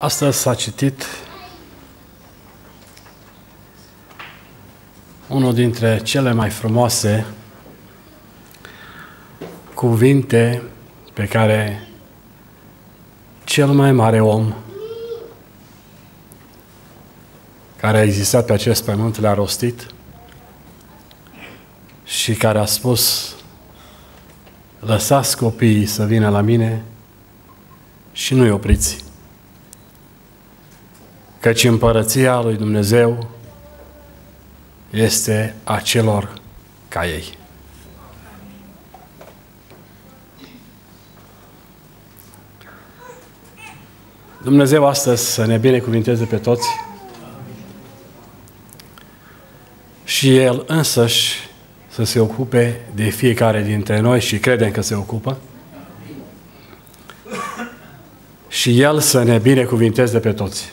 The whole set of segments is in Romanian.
Astăzi s-a citit unul dintre cele mai frumoase cuvinte pe care cel mai mare om care a existat pe acest pământ le-a rostit și care a spus: lăsați copiii să vină la mine și nu-i opriți, căci împărăția lui Dumnezeu este a celor ca ei. Dumnezeu astăzi să ne binecuvinteze pe toți și El însăși să se ocupe de fiecare dintre noi și credem că se ocupă și El să ne binecuvinteze pe toți.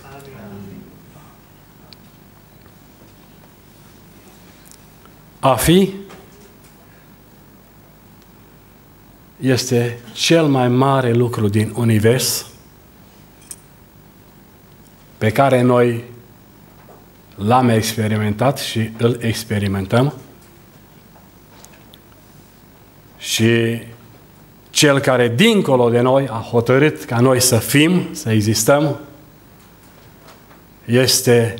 A fi este cel mai mare lucru din univers pe care noi l-am experimentat și îl experimentăm. Și Cel care dincolo de noi a hotărât ca noi să fim, să existăm, este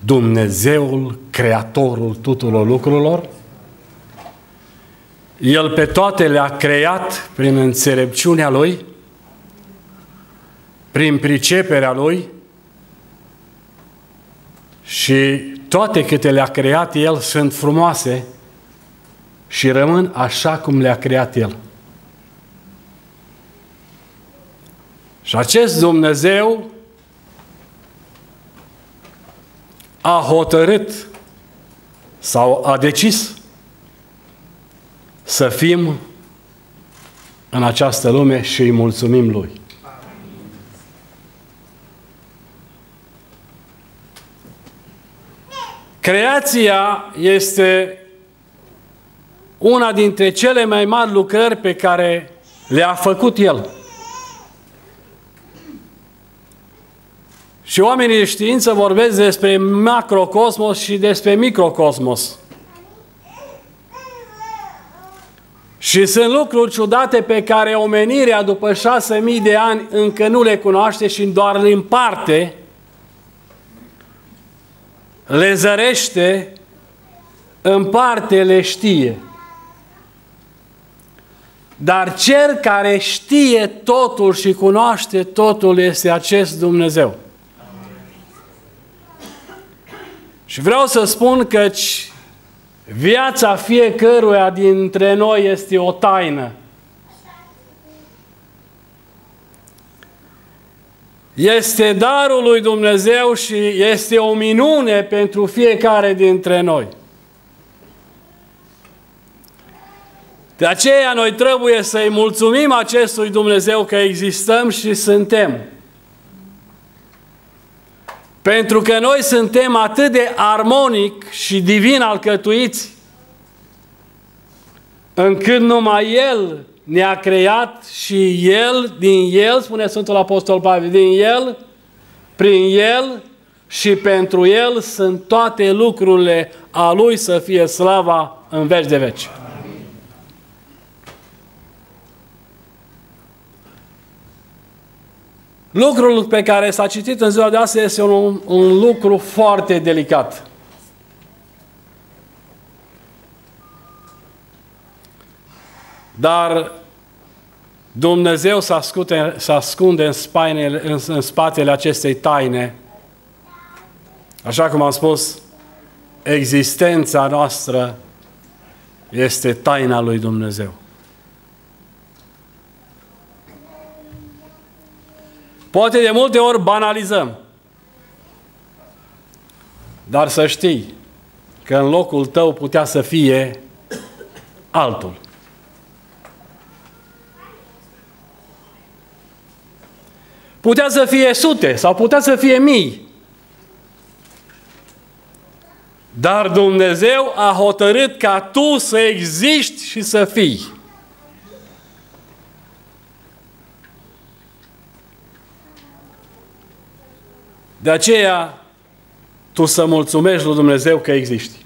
Dumnezeul, Creatorul tuturor lucrurilor. El pe toate le-a creat prin înțelepciunea Lui, prin priceperea Lui și toate câte le-a creat El sunt frumoase și rămân așa cum le-a creat El. Și acest Dumnezeu a hotărât sau a decis să fim în această lume și îi mulțumim Lui. Creația este una dintre cele mai mari lucrări pe care le-a făcut El. Și oamenii de știință vorbesc despre macrocosmos și despre microcosmos. Și sunt lucruri ciudate pe care omenirea după 6.000 de ani încă nu le cunoaște și doar în parte le zărește, în parte le știe. Dar Cel care știe totul și cunoaște totul este acest Dumnezeu. Și vreau să spun că viața fiecăruia dintre noi este o taină. Este darul lui Dumnezeu și este o minune pentru fiecare dintre noi. De aceea noi trebuie să-i mulțumim acestui Dumnezeu că existăm și suntem. Pentru că noi suntem atât de armonic și divin alcătuiți, încât numai El ne-a creat și El, din El, spune Sfântul Apostol Pavel, din El, prin El și pentru El sunt toate lucrurile a Lui să fie slava în veci de veci. Lucrul pe care s-a citit în ziua de astăzi este un lucru foarte delicat. Dar Dumnezeu se ascunde în spatele acestei taine. Așa cum am spus, existența noastră este taina lui Dumnezeu. Poate de multe ori banalizăm, dar să știi că în locul tău putea să fie altul. Putea să fie sute sau putea să fie mii. Dar Dumnezeu a hotărât ca tu să existi și să fii. De aceea, tu să mulțumești lui Dumnezeu că existi.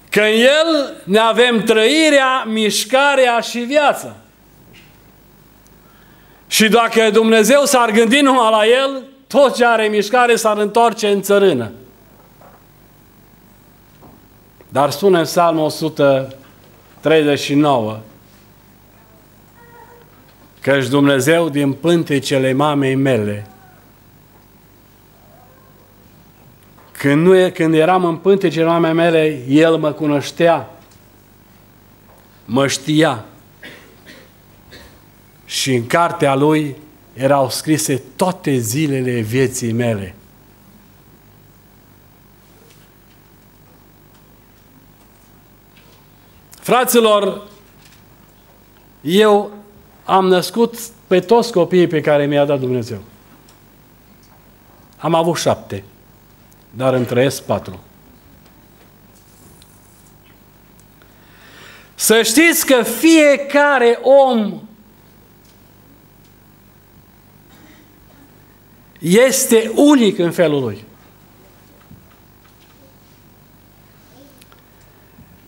Că în El ne avem trăirea, mișcarea și viața. Și dacă Dumnezeu s-ar gândi numai la El, tot ce are mișcare s-ar întoarce în țărână. Dar spune în Psalmul 139 căci Dumnezeu din pântecele mamei mele, când eram în pântecele mamei mele, El mă cunoștea, mă știa. Și în cartea Lui erau scrise toate zilele vieții mele. Fraților, eu am născut pe toți copiii pe care mi-a dat Dumnezeu. Am avut 7, dar îmi trăiesc 4. Să știți că fiecare om este unic în felul lui.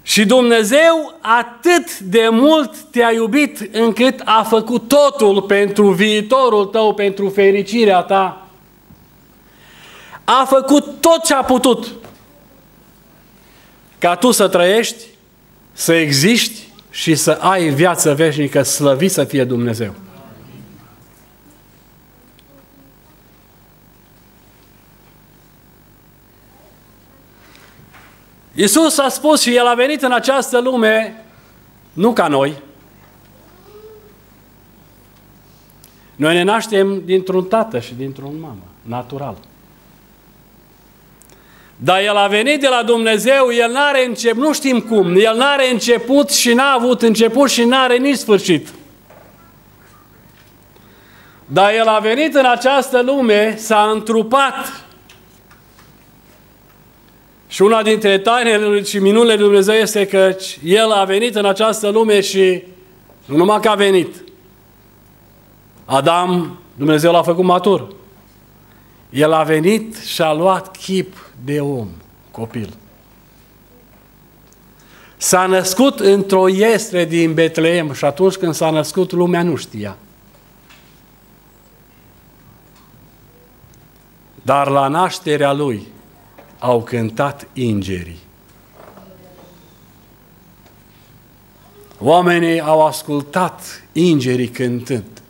Și Dumnezeu atât de mult te-a iubit încât a făcut totul pentru viitorul tău, pentru fericirea ta. A făcut tot ce a putut ca tu să trăiești, să existi și să ai viață veșnică, slăvit să fie Dumnezeu. Iisus a spus și El a venit în această lume nu ca noi. Noi ne naștem dintr-un tată și dintr-o mamă, natural. Dar El a venit de la Dumnezeu, El n-are început, nu știm cum, El n-are început și n-a avut început și n-are nici sfârșit. Dar El a venit în această lume, s-a întrupat. Și una dintre tainele și minunile lui Dumnezeu este că El a venit în această lume și nu numai că a venit. Adam, Dumnezeu l-a făcut matur. El a venit și a luat chip de om, copil. S-a născut într-o iestre din Betleem și atunci când s-a născut, lumea nu știa. Dar la nașterea Lui au cântat îngerii. Oamenii au ascultat îngerii cântând.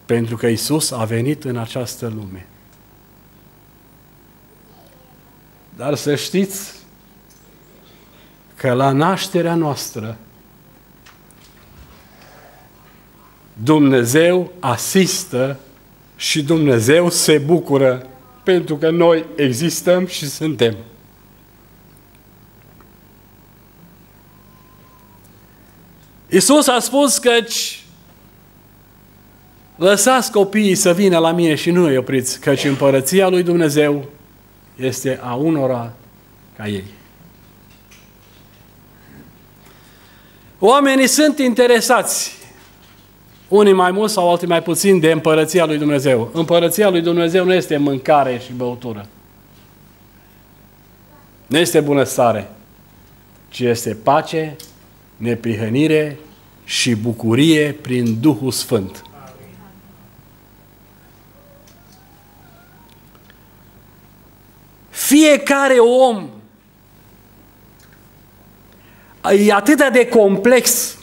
Pentru că Iisus a venit în această lume. Dar să știți că la nașterea noastră Dumnezeu asistă și Dumnezeu se bucură pentru că noi existăm și suntem. Iisus a spus căci lăsați copiii să vină la mine și nu îi opriți, căci împărăția lui Dumnezeu este a unora ca ei. Oamenii sunt interesați, unii mai mult sau alții mai puțin, de împărăția lui Dumnezeu. Împărăția lui Dumnezeu nu este mâncare și băutură. Nu este bunăstare, ci este pace, neprihănire și bucurie prin Duhul Sfânt. Fiecare om e atât de complex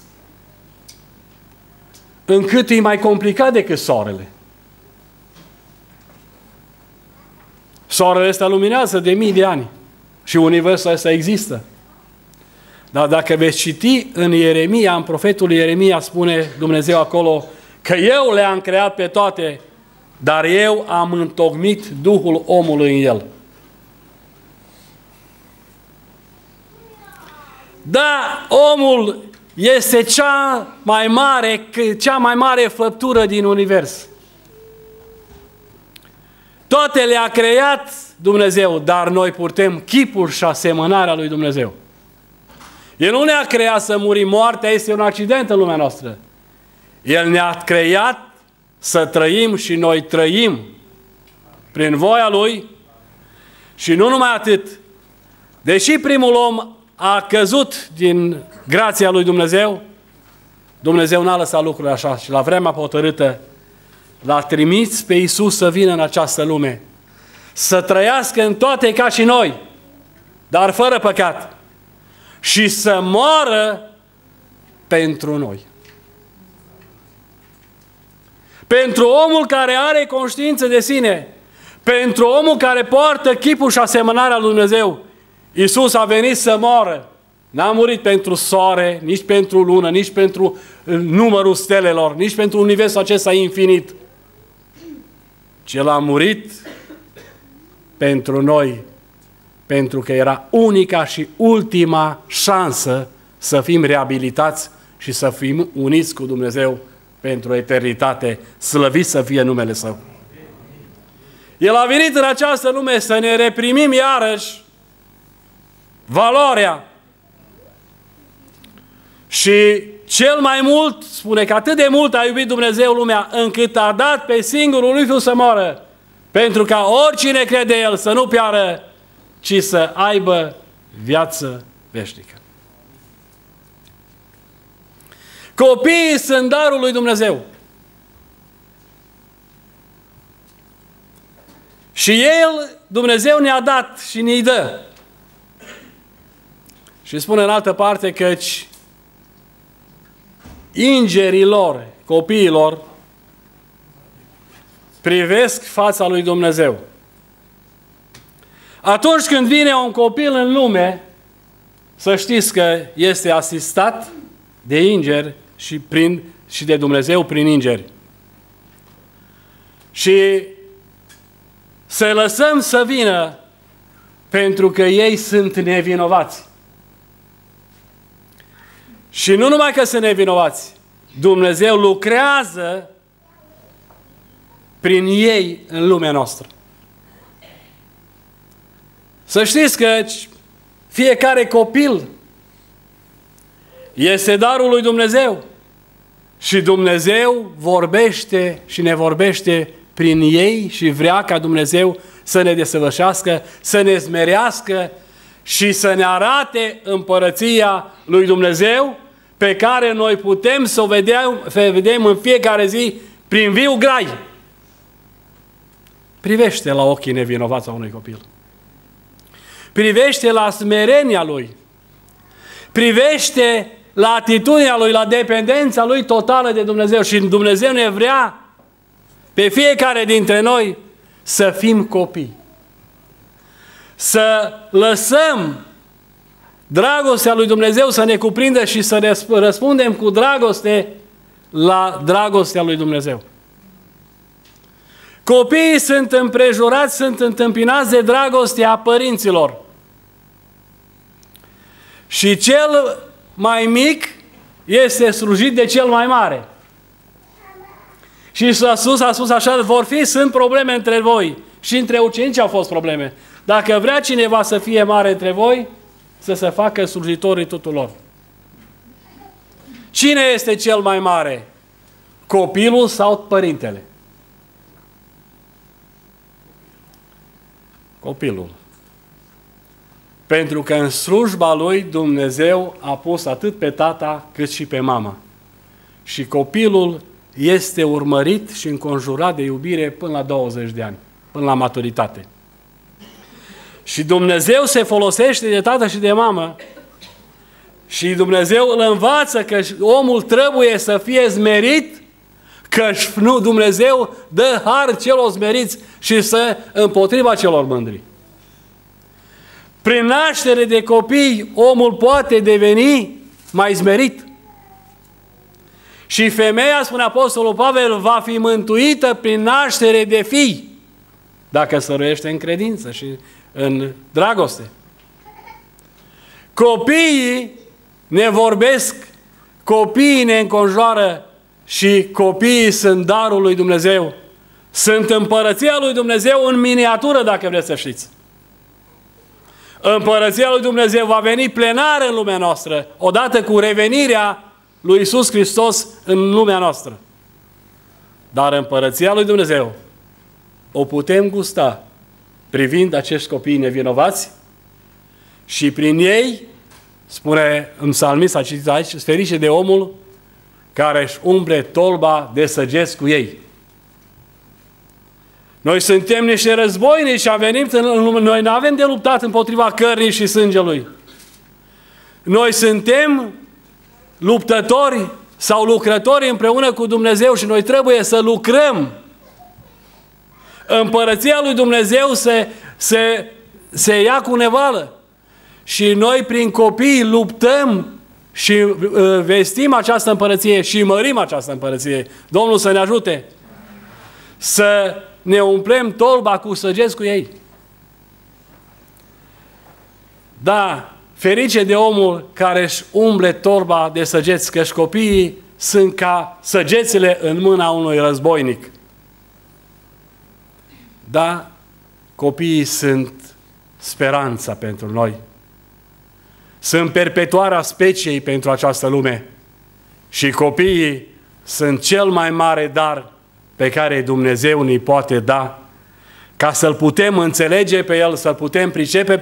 încât e mai complicat decât soarele. Soarele ăsta luminează de mii de ani și universul ăsta există. Dar dacă veți citi în Ieremia, în profetul Ieremia, spune Dumnezeu acolo că eu le-am creat pe toate, dar eu am întocmit Duhul omului în el. Da, omul este cea mai mare făptură din univers. Toate le-a creat Dumnezeu, dar noi purtăm chipul și asemănarea lui Dumnezeu. El nu ne-a creat să murim. Moartea este un accident în lumea noastră. El ne-a creat să trăim și noi trăim prin voia Lui. Și nu numai atât. Deși primul om a căzut din grația lui Dumnezeu, Dumnezeu n-a lăsat lucrurile așa și la vremea hotărâtă l-a trimis pe Iisus să vină în această lume, să trăiască în toate ca și noi, dar fără păcat, și să moară pentru noi. Pentru omul care are conștiință de sine, pentru omul care poartă chipul și asemănarea lui Dumnezeu, Iisus a venit să moară. N-a murit pentru soare, nici pentru lună, nici pentru numărul stelelor, nici pentru universul acesta infinit. Ci El a murit pentru noi, pentru că era unica și ultima șansă să fim reabilitați și să fim uniți cu Dumnezeu pentru eternitate. Slăvit să fie numele Său. El a venit în această lume să ne reprimim iarăși valoarea. Și cel mai mult spune că atât de mult a iubit Dumnezeu lumea, încât a dat pe singurul Lui Fiu să moară, pentru ca oricine crede El să nu piară, ci să aibă viață veșnică. Copiii sunt darul lui Dumnezeu. Și El, Dumnezeu ne-a dat și ne-i dă. Și spune în altă parte căci îngerii lor, copiilor, privesc fața lui Dumnezeu. Atunci când vine un copil în lume, să știți că este asistat de îngeri și de Dumnezeu prin îngeri. Și să lăsăm să vină pentru că ei sunt nevinovați. Și nu numai că sunt nevinovați, Dumnezeu lucrează prin ei în lumea noastră. Să știți că fiecare copil este darul lui Dumnezeu și Dumnezeu vorbește și ne vorbește prin ei și vrea ca Dumnezeu să ne desăvârșească, să ne smerească și să ne arate împărăția lui Dumnezeu pe care noi putem să o vedem în fiecare zi prin viu grai. Privește la ochii nevinovați a unui copil. Privește la smerenia lui. Privește la atitudinea lui, la dependența lui totală de Dumnezeu. Și Dumnezeu ne vrea pe fiecare dintre noi să fim copii. Să lăsăm dragostea lui Dumnezeu să ne cuprindă și să răspundem cu dragoste la dragostea lui Dumnezeu. Copiii sunt împrejurați, sunt întâmpinați de dragostea părinților. Și cel mai mic este slujit de cel mai mare. Și Iisus a spus așa, sunt probleme între voi. Și între ucenici au fost probleme. Dacă vrea cineva să fie mare între voi, să se facă slujitorii tuturor. Cine este cel mai mare? Copilul sau părintele? Copilul. Pentru că în slujba lui Dumnezeu a pus atât pe tata cât și pe mama. Și copilul este urmărit și înconjurat de iubire până la 20 de ani, până la maturitate. Și Dumnezeu se folosește de tată și de mamă și Dumnezeu îl învață că omul trebuie să fie smerit, că nu, Dumnezeu dă har celor smeriți și să împotriva celor mândri. Prin naștere de copii, omul poate deveni mai smerit. Și femeia, spune Apostolul Pavel, va fi mântuită prin naștere de fii, dacă săruiește în credință și în dragoste. Copiii ne vorbesc, copiii ne înconjoară și copiii sunt darul lui Dumnezeu. Sunt împărăția lui Dumnezeu în miniatură, dacă vreți să știți. Împărăția lui Dumnezeu va veni plenară în lumea noastră, odată cu revenirea lui Iisus Hristos în lumea noastră. Dar împărăția lui Dumnezeu o putem gusta privind acești copii nevinovați și prin ei, spune în psalmist, a citit aici, ferice de omul care își umple tolba de săgeți cu ei. Noi suntem niște războinici și am venit în lume. Noi nu avem de luptat împotriva cărnii și sângelui. Noi suntem luptători sau lucrători împreună cu Dumnezeu și noi trebuie să lucrăm. Împărăția lui Dumnezeu se ia cu nevală. Și noi prin copii luptăm și vestim această împărăție și mărim această împărăție. Domnul să ne ajute să ne umplem tolba cu săgeți cu ei. Da, ferice de omul care își umble torba de săgeți, căci copiii sunt ca săgețile în mâna unui războinic. Da, copiii sunt speranța pentru noi. Sunt perpetuarea speciei pentru această lume. Și copiii sunt cel mai mare dar pe care Dumnezeu ni poate da, ca să-L putem înțelege pe El, să-L putem pricepe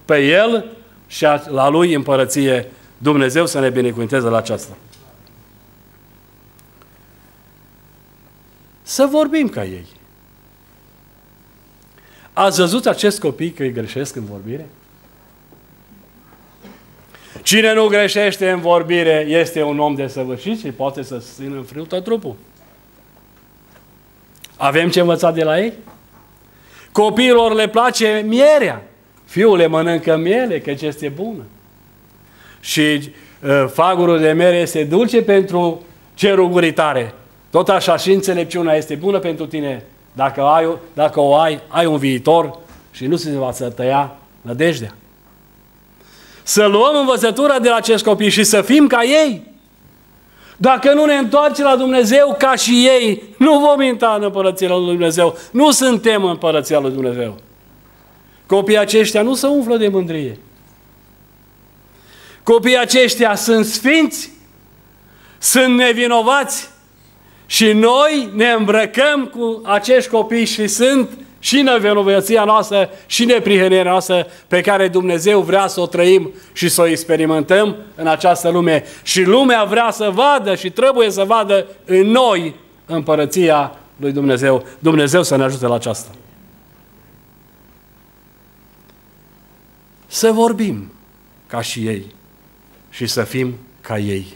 pe El și la Lui împărăție. Dumnezeu să ne binecuvânteze la aceasta. Să vorbim ca ei. Ați văzut acest copii că îi greșesc în vorbire? Cine nu greșește în vorbire este un om desăvârșit și poate să țină în frâu tot trupul. Avem ce învăța de la ei? Copiilor le place mierea. Fiul le mănâncă miere, căci este bună. Și fagurul de mere este dulce pentru cerul guritare. Tot așa și înțelepciunea este bună pentru tine. Dacă o ai un viitor și nu se va să tăia nădejdea. Să luăm învățătura de la acești copii și să fim ca ei. Dacă nu ne întoarcem la Dumnezeu ca și ei, nu vom intra în împărăția lui Dumnezeu. Nu suntem în împărăția lui Dumnezeu. Copiii aceștia nu se umflă de mândrie. Copiii aceștia sunt sfinți, sunt nevinovați și noi ne îmbrăcăm cu acești copii și sunt și nevinovăția noastră și neprihănirea noastră pe care Dumnezeu vrea să o trăim și să o experimentăm în această lume. Și lumea vrea să vadă și trebuie să vadă în noi împărăția lui Dumnezeu. Dumnezeu să ne ajute la aceasta. Să vorbim ca și ei și să fim ca ei.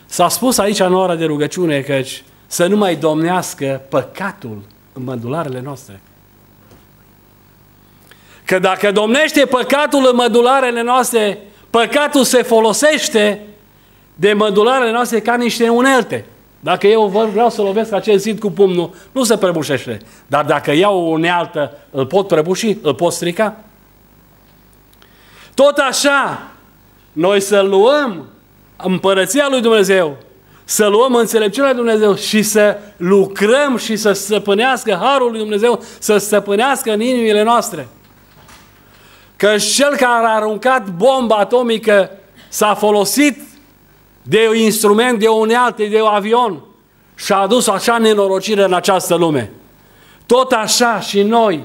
S-a spus aici în ora de rugăciune că să nu mai domnească păcatul în mădularele noastre. Că dacă domnește păcatul în mădularele noastre, păcatul se folosește de mădularele noastre ca niște unelte. Dacă eu vreau să lovesc acel zid cu pumnul, nu se prăbușește. Dar dacă iau o unealtă, îl pot prăbuși, îl pot strica. Tot așa, noi să luăm împărăția lui Dumnezeu, să luăm înțelepciunea lui Dumnezeu și să lucrăm și să stăpânească harul lui Dumnezeu, să stăpânească în inimile noastre. Că cel care a aruncat bomba atomică s-a folosit de un instrument, de o unealtă, de un avion și a adus așa nenorocire în această lume. Tot așa și noi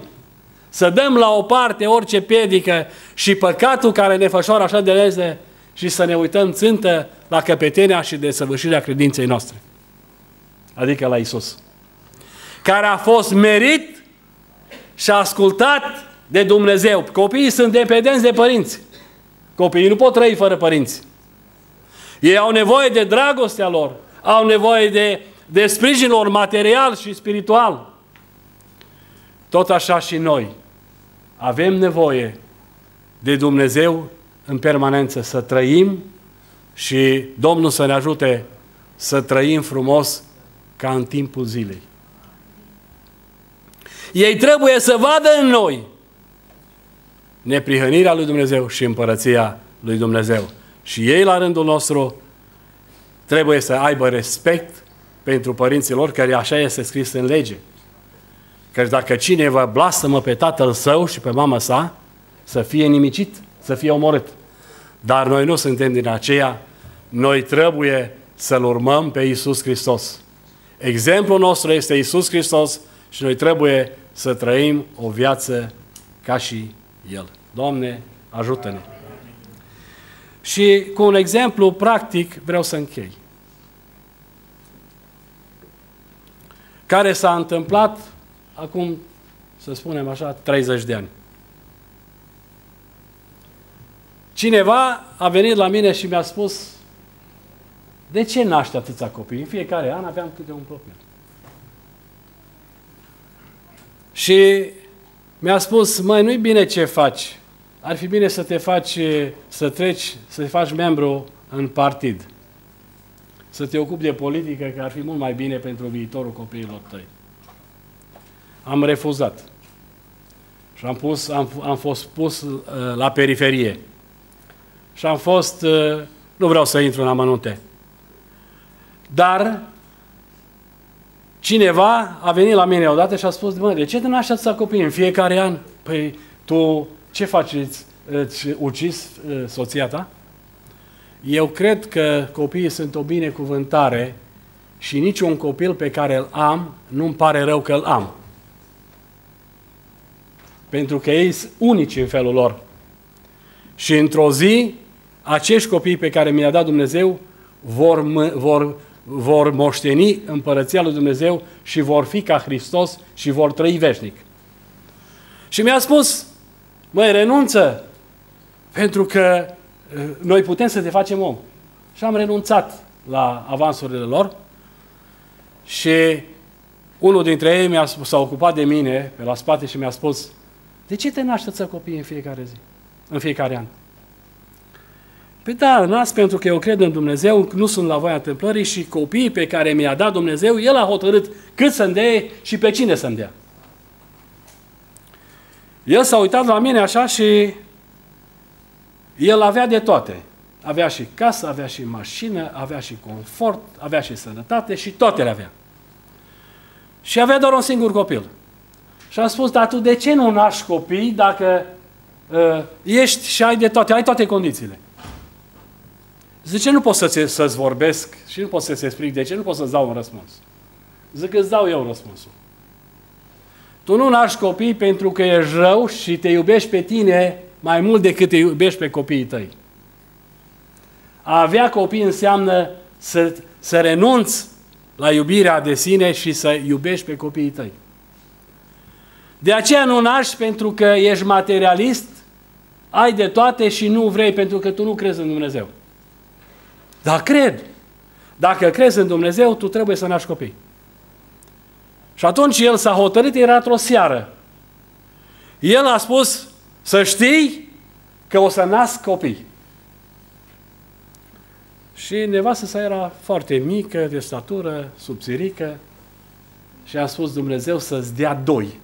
să dăm la o parte orice piedică și păcatul care ne fășoară așa de leze și să ne uităm țintă la căpetenia și desăvârșirea credinței noastre. Adică la Isus. Care a fost merit și ascultat de Dumnezeu. Copiii sunt dependenți de părinți. Copiii nu pot trăi fără părinți. Ei au nevoie de dragostea lor, au nevoie de sprijinul lor material și spiritual. Tot așa și noi avem nevoie de Dumnezeu în permanență să trăim și Domnul să ne ajute să trăim frumos ca în timpul zilei. Ei trebuie să vadă în noi neprihănirea lui Dumnezeu și împărăția lui Dumnezeu. Și ei, la rândul nostru, trebuie să aibă respect pentru părinții lor, care așa este scris în lege. Că dacă cineva blastămă pe tatăl său și pe mama sa, să fie nimicit, să fie omorât. Dar noi nu suntem din aceea, noi trebuie să-L urmăm pe Iisus Hristos. Exemplul nostru este Iisus Hristos și noi trebuie să trăim o viață ca și El. Doamne, ajută-ne! Și cu un exemplu practic vreau să închei. Care s-a întâmplat acum, să spunem așa, 30 de ani. Cineva a venit la mine și mi-a spus: de ce naște atâția copii? În fiecare an aveam câte un copil. Și mi-a spus: măi, nu-i bine ce faci. Ar fi bine să te faci, să te faci membru în partid. Să te ocupi de politică, că ar fi mult mai bine pentru viitorul copiilor tăi. Am refuzat. Și am fost pus la periferie. Și am fost, nu vreau să intru în amănunte, dar cineva a venit la mine odată și a spus: mă, de ce te naști atâția copii în fiecare an? Păi tu ce faci? Îți ucizi soția ta? Eu cred că copiii sunt o binecuvântare și niciun copil pe care îl am nu-mi pare rău că îl am. Pentru că ei sunt unici în felul lor. Și într-o zi, acești copii pe care mi-a dat Dumnezeu vor moșteni împărăția lui Dumnezeu și vor fi ca Hristos și vor trăi veșnic. Și mi-a spus: măi, renunță, pentru că noi putem să te facem om. Și am renunțat la avansurile lor și unul dintre ei s-a ocupat de mine pe la spate și mi-a spus: de ce te naști atâția copii în fiecare zi, în fiecare an? Păi da, nasc pentru că eu cred în Dumnezeu, nu sunt la voia întâmplării și copiii pe care mi-a dat Dumnezeu, El a hotărât cât să-mi dea și pe cine să-mi dea. El s-a uitat la mine așa și el avea de toate. Avea și casă, avea și mașină, avea și confort, avea și sănătate și toate le avea. Și avea doar un singur copil. Și am spus: dar tu de ce nu naști copii dacă ești și ai de toate, ai toate condițiile? Zice: nu pot să-ți vorbesc și nu pot să-ți explic de ce, nu pot să-ți dau un răspuns. Zic: îți dau eu răspunsul. Tu nu naști copii pentru că ești rău și te iubești pe tine mai mult decât te iubești pe copiii tăi. A avea copii înseamnă să renunți la iubirea de sine și să iubești pe copiii tăi. De aceea nu naști pentru că ești materialist, ai de toate și nu vrei pentru că tu nu crezi în Dumnezeu. Dar cred. Dacă crezi în Dumnezeu, tu trebuie să naști copii. Și atunci el s-a hotărât, era într-o seară. El a spus: să știi că o să nasc copii. Și nevastă sa era foarte mică, de statură, subțirică, și a spus: Dumnezeu să-ți dea 2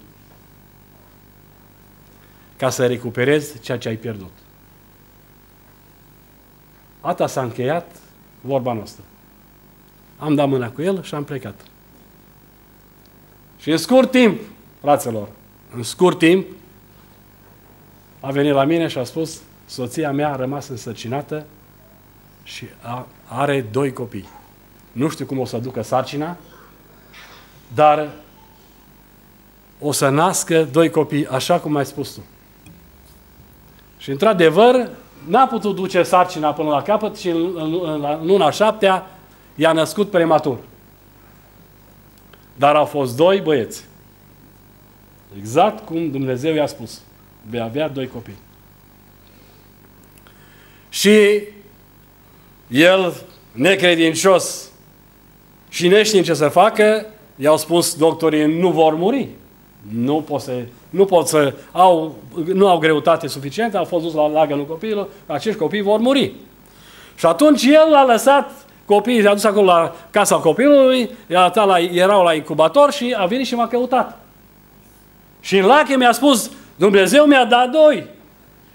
ca să recuperezi ceea ce ai pierdut. Ata s-a încheiat vorba noastră. Am dat mâna cu el și am plecat. Și în scurt timp, fraților, în scurt timp, a venit la mine și a spus: soția mea a rămas însărcinată și are 2 copii. Nu știu cum o să ducă sarcina, dar o să nască 2 copii, așa cum ai spus tu. Și într-adevăr, n-a putut duce sarcina până la capăt și în luna 7-a i-a născut prematur. Dar au fost 2 băieți. Exact cum Dumnezeu i-a spus. Vei avea 2 copii. Și el, necredincios și neștiind ce să facă, i-au spus doctorii: nu vor muri. Nu au greutate suficientă, au fost dus la lagănul copiilor, acești copii vor muri. Și atunci el a lăsat copiii, i-a dus acolo la casa copilului, erau la incubator și a venit și m-a căutat. Și în lacrimi mi-a spus: Dumnezeu mi-a dat 2.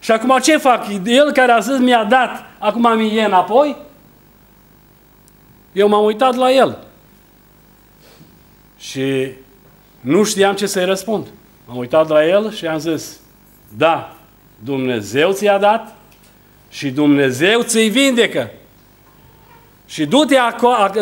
Și acum ce fac? El care a zis mi-a dat, acum mi-e înapoi? Eu m-am uitat la el. Și nu știam ce să-i răspund. M-am uitat la el și am zis: da, Dumnezeu ți-a dat și Dumnezeu ți-i vindecă. Și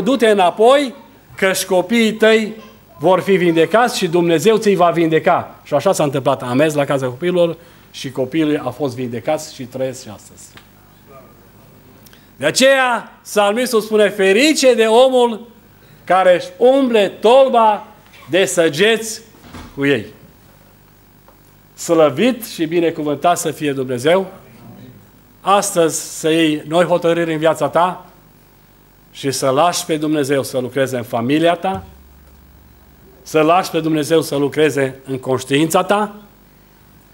du-te înapoi, că-și copiii tăi vor fi vindecați și Dumnezeu ți-i va vindeca. Și așa s-a întâmplat. Am mers la casa copiilor și copiii au fost vindecați și trăiesc și astăzi. De aceea, psalmistul spune, ferice de omul care își umble tolba de săgeți cu ei. Slăvit și binecuvântat să fie Dumnezeu. Astăzi să iei noi hotărâri în viața ta și să lași pe Dumnezeu să lucreze în familia ta, să lași pe Dumnezeu să lucreze în conștiința ta,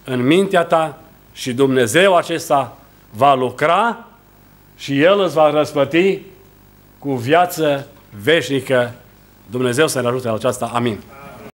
în mintea ta și Dumnezeu acesta va lucra și El îți va răsplăti cu viață veșnică. Dumnezeu să ne ajute la aceasta. Amin.